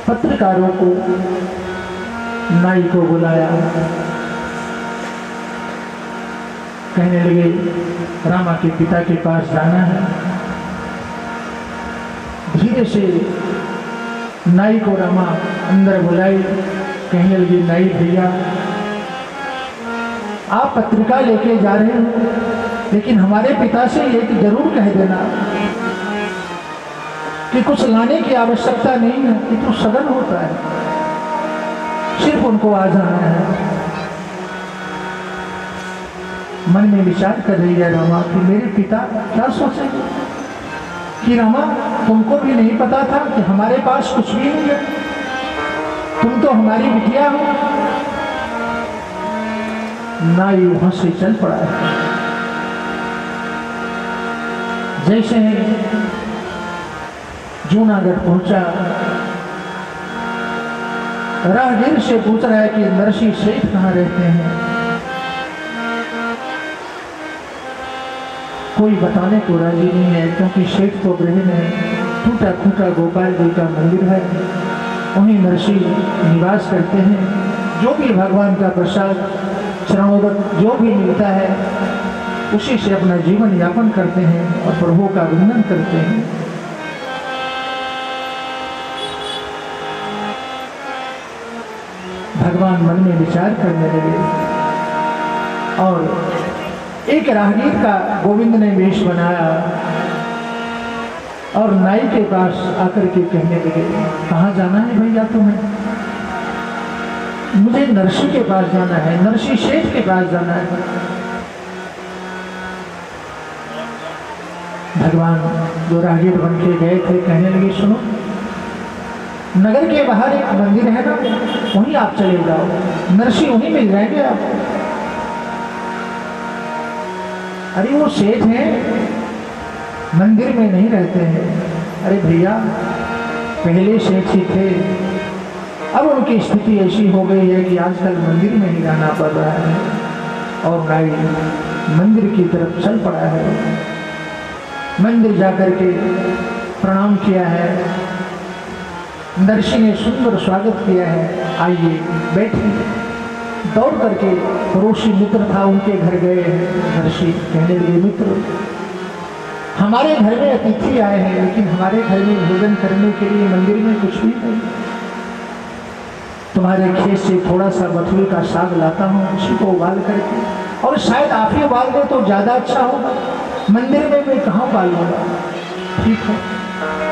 पत्रकारों को नाई को बुलाया, कहने लगे रामा के पिता के पास जाना है। धीरे से नाई को रामा अंदर बुलाई, कहने लगी, नाई भैया आप पत्रिका लेके जा रहे हो, लेकिन हमारे पिता से ये तो जरूर कह देना कि कुछ लाने की आवश्यकता नहीं है, कि तो सदन होता है, सिर्फ उनको आ जाना है। मन में विचार कर रही है रामा कि मेरे पिता क्या सोचेंगे कि रमा तुमको भी नहीं पता था कि हमारे पास कुछ भी नहीं है, तुम तो हमारी बिटिया हो। नाई वहां से चल पड़ा है। जैसे जूनागढ़ पहुंचा, राहगीर से पूछ रहा है कि नरसी सेठ कहाँ रहते हैं। कोई बताने को राजी नहीं है, क्योंकि सेठ तो गृह में टूटा फूटा गोपाल जी का मंदिर है, वहीं नरसी निवास करते हैं। जो भी भगवान का प्रसाद चरणोदक जो भी मिलता है उसी से अपना जीवन यापन करते हैं और प्रभु का वंदन करते हैं। भगवान मन में विचार करने लगे और एक राहगीर का गोविंद ने वेश बनाया और नाई के पास आकर के कहने लगे, कहाँ जाना है भैया तुम्हें? मुझे नरसी के पास जाना है, नरसी सेठ के पास जाना है। भगवान जो राहगीर बन के गए थे कहने लगे, सुनो, नगर के बाहर एक मंदिर है ना, वहीं आप चले जाओ, नरसी वहीं मिल जाएंगे आप। अरे वो सेठ हैं, मंदिर में नहीं रहते हैं। अरे भैया पहले सेठ ही थे, अब उनकी स्थिति ऐसी हो गई है कि आजकल मंदिर में ही रहना पड़ रहा है। और नाई मंदिर की तरफ चल पड़ा है। मंदिर जाकर के प्रणाम किया है। नरसी ने सुंदर स्वागत किया है, आइए बैठिए। दौड़ करके पड़ोसी मित्र था उनके घर गए हैं। नरसी कहने लगे, मित्र हमारे घर में अतिथि आए हैं, लेकिन हमारे घर में भोजन करने के लिए मंदिर में कुछ भी नहीं। तुम्हारे खेत से थोड़ा सा बथुए का साग लाता हूँ, उसी को उबाल करके, और शायद आप ही उबाल दो तो ज़्यादा अच्छा होगा, मंदिर में मैं कहाँ उबाल लूँगा। ठीक है।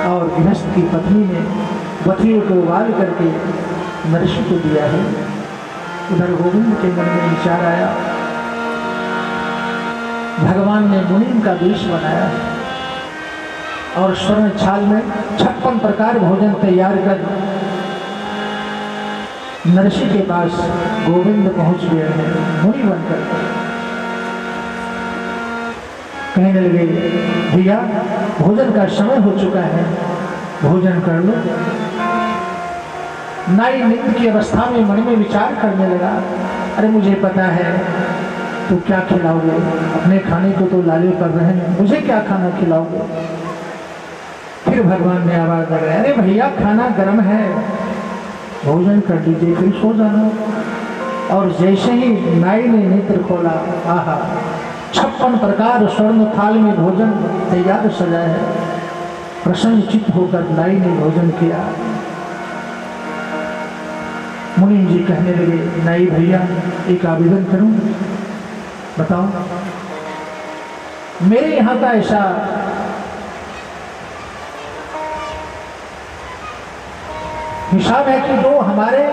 और गृहस्थ की पत्नी ने बथुए को उबाल करके नरसी को दिया है। उधर गोविंद के मन में विचार आया, भगवान ने मुनि का वेश बनाया और स्वर्ण छाल में 56 प्रकार भोजन तैयार कर नरसी के पास गोविंद पहुंच गए हैं मुनि बनकर। कहने लगे, भैया भोजन का समय हो चुका है, भोजन कर लो। नाई नित्य की अवस्था में मन में विचार करने लगा, अरे मुझे पता है तो क्या खिलाओगे, अपने खाने को तो लाले कर रहे हैं, मुझे क्या खाना खिलाओगे। फिर भगवान ने आवाज लगाई, अरे भैया खाना गर्म है, भोजन कर लीजिए फिर सो जाना। और जैसे ही नाई ने नेत्र खोला, आहा 56 प्रकार स्वर्ण थाल में भोजन तैयार सजा है। प्रसन्न चित्त होकर नाई ने भोजन किया। मुनि जी कहने लगे, नाई भैया एक आवेदन करूं, बताओ। मेरे यहाँ का ऐसा हिसाब है कि जो हमारे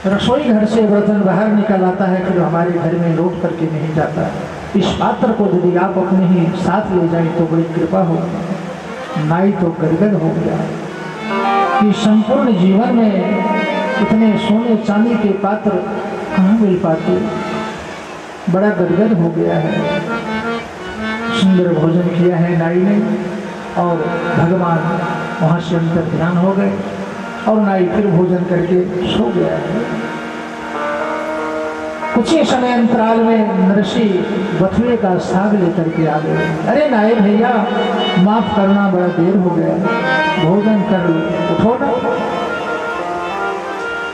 रसोई घर से बर्तन बाहर निकल आता है फिर हमारे घर में लौट करके नहीं जाता। इस पात्र को यदि आप अपने ही साथ ले जाएं तो बड़ी कृपा होगी। नाई तो गदगद हो गया कि संपूर्ण जीवन में इतने सोने चांदी के पात्र कहाँ मिल पाते, बड़ा गदगद हो गया है। सुंदर भोजन किया है नाई ने और भगवान वहाँ से अंतर ध्यान हो गए और नाई फिर भोजन करके सो गया है। कुछ ही समय अंतराल में नरसी बथुए का साग लेकर के आ गए। अरे नाई भैया माफ करना, बड़ा देर हो गया, भोजन कर लो, उठो ना।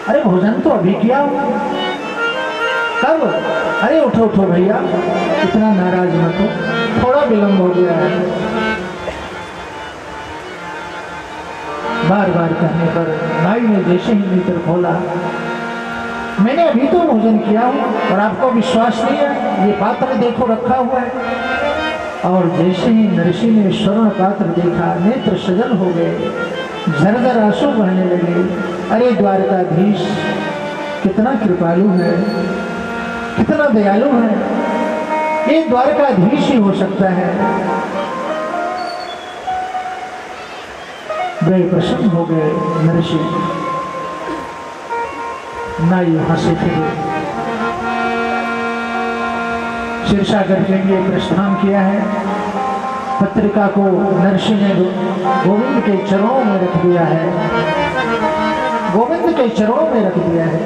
अरे भोजन तो अभी किया हो, कब? अरे उठो उठो भैया, इतना नाराज मत हो, थोड़ा विलंब हो गया है। बार बार कहने पर नाई ने जैसे ही नेत्र खोला, मैंने अभी तो भोजन किया हूँ और आपको विश्वास नहीं है, ये पात्र देखो रखा हुआ है। और जैसे ही नरसी ने स्वर्ण पात्र देखा, नेत्र सजल हो गए, झरझर आंसू बहने लगे। अरे द्वारकाधीश कितना कृपालु है, कितना दयालु है, ये द्वारकाधीश ही हो सकता है। वे प्रसन्न हो गए। नरसी नाई वहां से फिरे, शीर्षागढ़ के लिए प्रस्थान किया है। पत्रिका को नरसी ने गोविंद के चरणों में रख दिया है, गोविंद के चरणों में रख दिया है।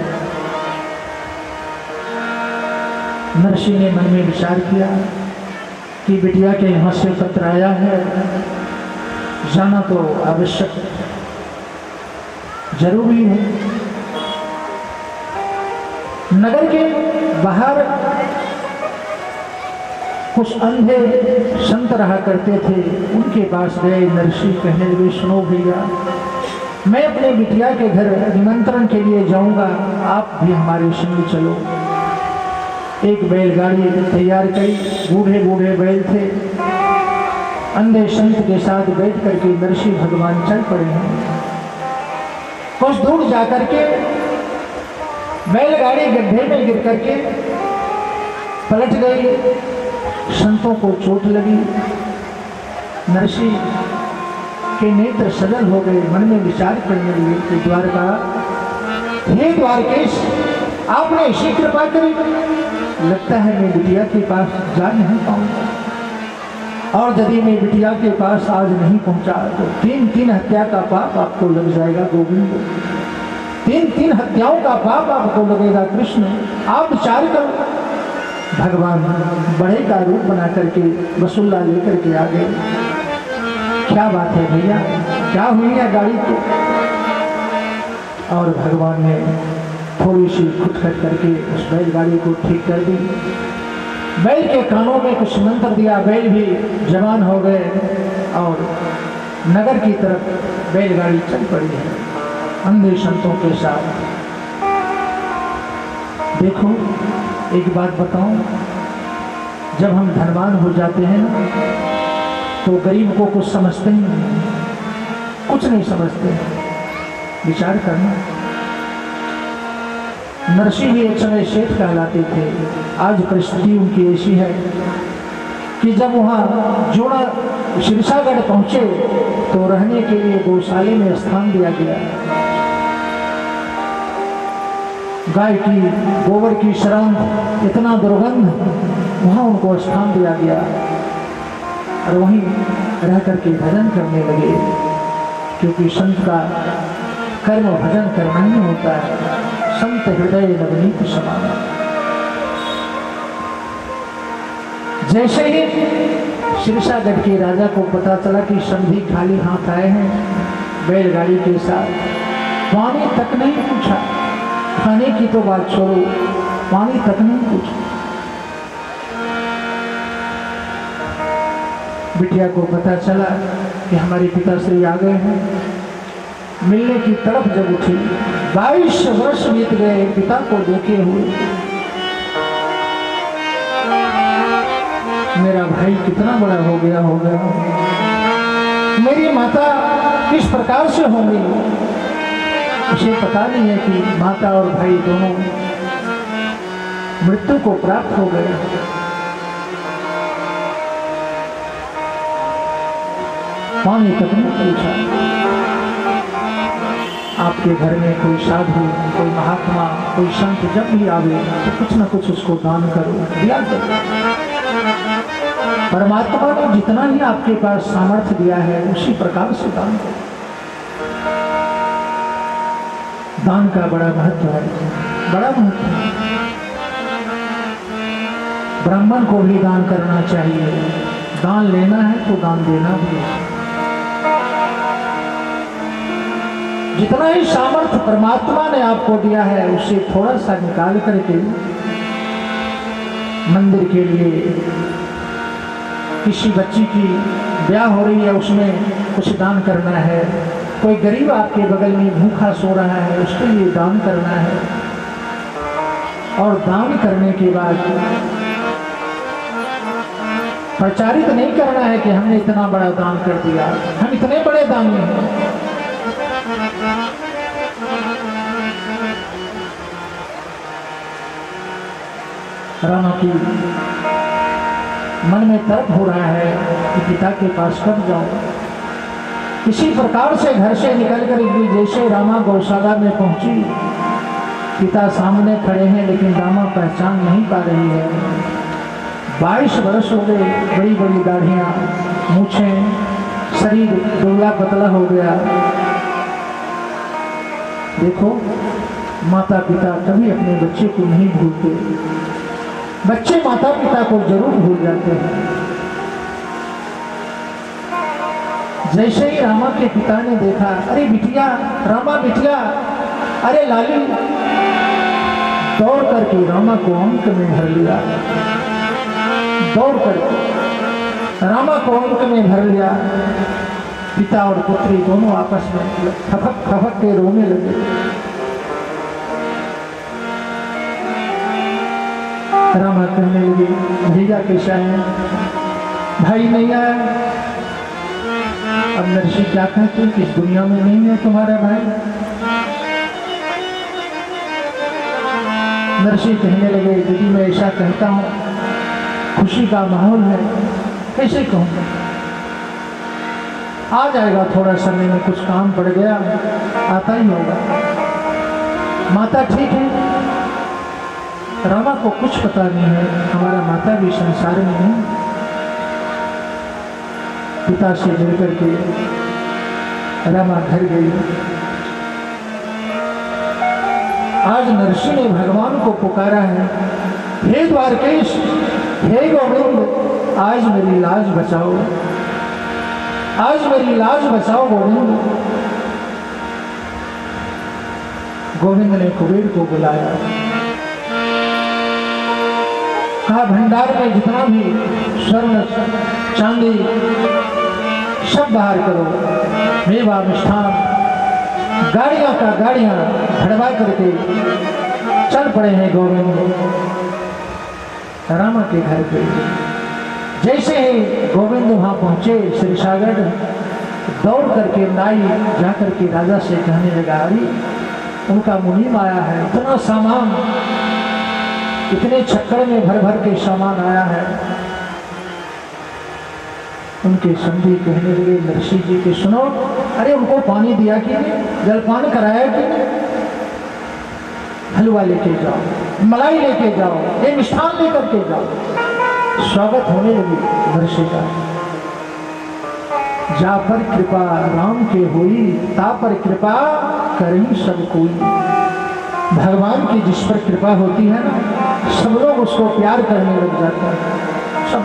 नरसी ने मन में विचार किया कि बिटिया के यहाँ से पत्र आया है, जाना तो आवश्यक जरूरी है। नगर के बाहर कुछ अंधे संत रहा करते थे, उनके पास गए। नरसी कहने लगे, सुनो भैया, मैं अपने बिटिया के घर निमंत्रण के लिए जाऊंगा, आप भी हमारे संग चलो। एक बैलगाड़ी तैयार करी, बूढ़े बूढ़े बैल थे। अंधे संत के साथ बैठ करके नरसी भगवान चल पड़े हैं। कुछ दूर जाकर के बैलगाड़ी गड्ढे में गिर करके पलट गई, संतों को चोट लगी। नरसी के नेत्र सजल हो गए, मन में विचार करने लगे कि द्वारका, हे द्वारकेश, आपने ऐसी कृपा करी, लगता है मैं बिटिया के पास जा नहीं पाऊंगा, और यदि मैं बिटिया के पास आज नहीं पहुंचा तो 3 हत्या का पाप आपको लग जाएगा गोविंद, 3 हत्याओं का पाप आपको लगेगा कृष्ण, आप विचार करो। भगवान बड़े का रूप बना करके वसुल्ला लेकर के आ गए। क्या बात है भैया, क्या हुई है गाड़ी को? और भगवान ने थोड़ी सी खुटखट करके उस बैलगाड़ी को ठीक कर दी। बैल के कानों में कुछ मंत्र दिया, बैल भी जवान हो गए और नगर की तरफ बैलगाड़ी चल पड़ी है अंधे संतों के साथ। देखो एक बात बताऊं, जब हम धनवान हो जाते हैं ना तो गरीब को कुछ समझते ही नहीं, कुछ नहीं समझते। विचार करना, नरसी भी एक समय सेठ कहलाते थे। आज परिस्थिति उनकी ऐसी है कि जब वहाँ जोड़ा शीर्षागढ़ पहुँचे तो रहने के लिए गौशाले में स्थान दिया गया। गाय की गोबर की शराब, इतना दुर्गंध, वहाँ उनको स्थान दिया गया और वहीं रह करके भजन करने लगे, क्योंकि संत का कर्म भजन करना ही होता है। संत हृदय नवनीत समान। जैसे ही शीर्षागढ़ के राजा को पता चला कि समधी खाली हाथ आए हैं बैलगाड़ी के साथ, पानी तक नहीं पूछा, खाने की तो बात छोड़ो, पानी तक नहीं पूछा। बिटिया को पता चला कि हमारे पिताश्री आ गए हैं, मिलने की तड़प जब उठी। 22 वर्ष बीत गए पिता को देखे हुए। मेरा भाई कितना बड़ा हो गया होगा, मेरी माता किस प्रकार से होंगी, उसे पता नहीं है कि माता और भाई दोनों मृत्यु को प्राप्त हो गए। पानी तक नहीं पूछा। आपके घर में कोई साधु, कोई महात्मा, कोई संत जब भी आवे तो कुछ न कुछ उसको दान करो, दिया करो। परमात्मा ने जितना ही आपके पास सामर्थ्य दिया है उसी प्रकार से दान करो। दान का बड़ा महत्व है, बड़ा महत्व है। ब्राह्मण को भी दान करना चाहिए, दान लेना है तो दान देना भी है। जितना ही सामर्थ्य परमात्मा ने आपको दिया है उससे थोड़ा सा निकाल करके मंदिर के लिए, किसी बच्ची की ब्याह हो रही है उसमें कुछ दान करना है, कोई गरीब आपके बगल में भूखा सो रहा है उसके लिए दान करना है। और दान करने के बाद प्रचारित नहीं करना है कि हमने इतना बड़ा दान कर दिया, हम इतने बड़े दानी हैं। रामा की मन में तर्क हो रहा है कि पिता के पास कब जाऊं। इसी प्रकार से घर से निकलकर जैसे रामा गौशाला में पहुंची, पिता सामने खड़े हैं लेकिन रामा पहचान नहीं पा रही है। 22 वर्ष हो गए, बड़ी बड़ी दाढ़ियाँ, मूछें, शरीर दुबला पतला हो गया। देखो, माता पिता कभी अपने बच्चे को नहीं भूलते, बच्चे माता पिता को जरूर भूल जाते हैं। जैसे ही रामा के पिता ने देखा, अरे बिटिया, रामा बिटिया, अरे लाली, दौड़ करके रामा को अंक में भर लिया। दौड़ करके रामा को अंक में भर लिया। पिता और पुत्री दोनों आपस में खपक खपक के रोने लगे। रामा कहने लगे, भैया कैसा है? भाई नहीं आया। अब नरसी क्या कहते हैं कि इस दुनिया में नहीं है तुम्हारा भाई? नरसी कहने लगे, यदि मैं ऐसा कहता हूँ, खुशी का माहौल है, कैसे कहूँगा? आ जाएगा थोड़ा समय में, कुछ काम पड़ गया, आता ही होगा। माता ठीक है? रामा को कुछ पता नहीं है, हमारा माता भी संसार में नहीं। पिता से मिलकर के रामा घर गई। आज नरसी ने भगवान को पुकारा है, हे द्वारकेश, हे गोविंद, आज मेरी लाज बचाओ, आज मेरी लाज बचाओ गोविंद। गोविंद ने कुबेर को बुलाया, कहा भंडार में जितना भी स्वर्ण चांदी सब बाहर करो, मेवा मिष्ठान गाड़ियां का गाड़ियां भरवा करके चल पड़े हैं गोविंद रामा के घर पे। जैसे ही गोविंद वहां पहुंचे, श्री सागर दौड़ करके नाई जा करके राजा से कहने लगा, अरे उनका मुनीम आया है, इतना सामान, इतने छक्कड़ में भर भर के सामान आया है। उनके संगी कहने लगे नरसी जी के, सुनो, अरे उनको पानी दिया कि जलपान कराया कि हलवा लेके जाओ, मलाई लेके जाओ, ये मिष्ठान लेकर के जाओ। स्वागत होने लगी नरसी का। जा पर कृपा राम के हुई, ता पर कृपा करी सब कोई। भगवान की जिस पर कृपा होती है ना, सब लोग उसको प्यार करने लग जाते हैं। सब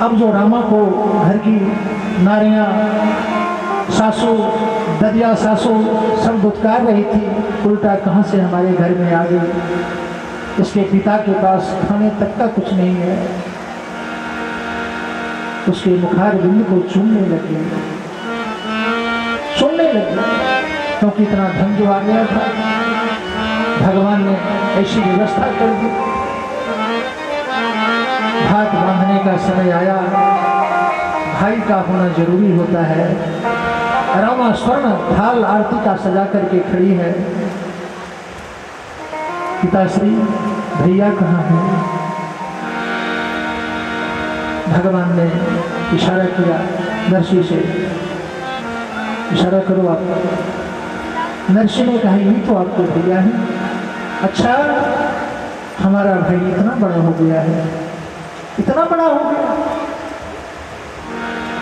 अब जो रामा को घर की नारियां, सासू, ददिया सासू सब दुत्कार रही थी, उल्टा कहाँ से हमारे घर में आ गई, इसके पिता के पास खाने तक का कुछ नहीं है। उसके मुखार बिंद को चूमने लगे, क्योंकि इतना धन जो आ गया था, भगवान ने ऐसी व्यवस्था कर दी। हाथ बांधने का समय आया, भाई का होना जरूरी होता है। रामा स्वर्ण थाल आरती का सजा करके खड़ी है। पिताश्री, भैया कहाँ है? भगवान ने इशारा किया नरसी से, इशारा करो आप। नरसी ने कहा, यही तो आपको भैया है। अच्छा, हमारा भाई इतना बड़ा हो गया है, इतना बड़ा हो गया,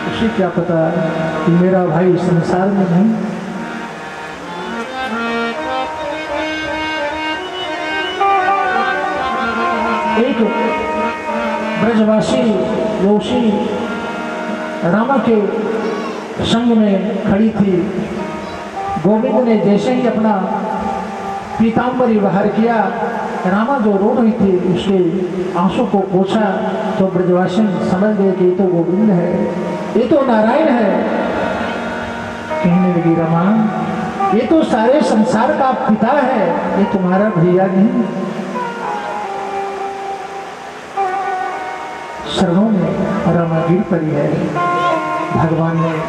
उसे क्या पता कि मेरा भाई संसार में नहीं। एक ब्रजवासी योशी रामा के संग में खड़ी थी। गोविंद ने जैसे ही अपना पीताम्बरी बाहर किया, रामा जो रो रही थी उसके आंसू को पोंछा, तो ब्रजवासी समझ गए कि ये तो गोविंद है, ये तो नारायण है। कहने लगी, रमा, ये तो सारे संसार का पिता है, ये तुम्हारा भैया नहीं। शरणों में रमा गिर पड़ी है। भगवान ने